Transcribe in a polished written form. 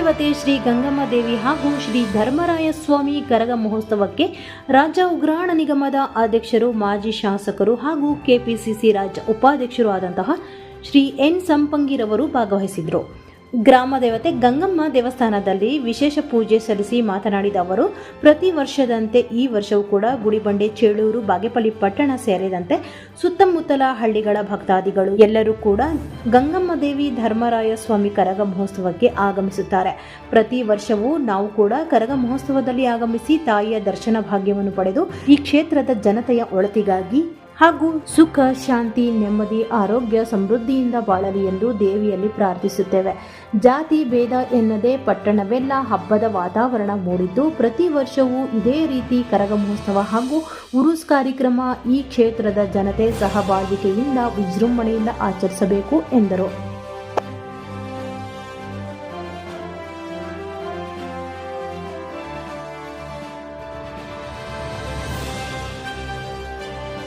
ದೇವತೆ ಶ್ರೀ ಗಂಗಮ್ಮ ದೇವಿ ಹಾಗೂ ಶ್ರೀ ಧರ್ಮರಾಯ ಸ್ವಾಮಿ ಕರಗ ಮಹೋತ್ಸವಕ್ಕೆ ರಾಜ್ಯ ಉಗ್ರಾಣ ನಿಗಮದ ಅಧ್ಯಕ್ಷರು, ಮಾಜಿ ಶಾಸಕರು ಹಾಗೂ ಕೆಪಿಸಿಸಿ ರಾಜ್ಯ ಉಪಾಧ್ಯಕ್ಷರು ಆದಂತಹ ಶ್ರೀ ಎನ್ ಸಂಪಂಗಿರವರು ಭಾಗವಹಿಸಿದರು. ಗ್ರಾಮ ದೇವತೆ ಗಂಗಮ್ಮ ದೇವಸ್ಥಾನದಲ್ಲಿ ವಿಶೇಷ ಪೂಜೆ ಸಲ್ಲಿಸಿ ಮಾತನಾಡಿದ ಅವರು, ಪ್ರತಿ ವರ್ಷದಂತೆ ಈ ವರ್ಷವೂ ಕೂಡ ಗುಡಿಬಂಡೆ, ಚೇಳೂರು, ಬಾಗೇಪಲ್ಲಿ ಪಟ್ಟಣ ಸೇರಿದಂತೆ ಸುತ್ತಮುತ್ತಲ ಹಳ್ಳಿಗಳ ಭಕ್ತಾದಿಗಳು ಎಲ್ಲರೂ ಕೂಡ ಗಂಗಮ್ಮ ದೇವಿ ಧರ್ಮರಾಯ ಸ್ವಾಮಿ ಕರಗ ಮಹೋತ್ಸವಕ್ಕೆ ಆಗಮಿಸುತ್ತಾರೆ. ಪ್ರತಿ ವರ್ಷವೂ ನಾವು ಕೂಡ ಕರಗ ಮಹೋತ್ಸವದಲ್ಲಿ ಆಗಮಿಸಿ ತಾಯಿಯ ದರ್ಶನ ಭಾಗ್ಯವನ್ನು ಪಡೆದು ಈ ಕ್ಷೇತ್ರದ ಜನತೆಯ ಒಳಿತಿಗಾಗಿ ಹಾಗೂ ಸುಖ, ಶಾಂತಿ, ನೆಮ್ಮದಿ, ಆರೋಗ್ಯ, ಸಮೃದ್ಧಿಯಿಂದ ಬಾಳಲಿ ಎಂದು ದೇವಿಯಲ್ಲಿ ಪ್ರಾರ್ಥಿಸುತ್ತೇವೆ. ಜಾತಿ ಭೇದ ಎನ್ನದೇ ಪಟ್ಟಣವೆಲ್ಲ ಹಬ್ಬದ ವಾತಾವರಣ ಮೂಡಿದ್ದು, ಪ್ರತಿ ವರ್ಷವೂ ಇದೇ ರೀತಿ ಕರಗ ಮಹೋತ್ಸವ ಹಾಗೂ ಉರುಸ್ ಕಾರ್ಯಕ್ರಮ ಈ ಕ್ಷೇತ್ರದ ಜನತೆ ಸಹಭಾಗಿಕೆಯಿಂದ ವಿಜೃಂಭಣೆಯಿಂದ ಆಚರಿಸಬೇಕು ಎಂದರು.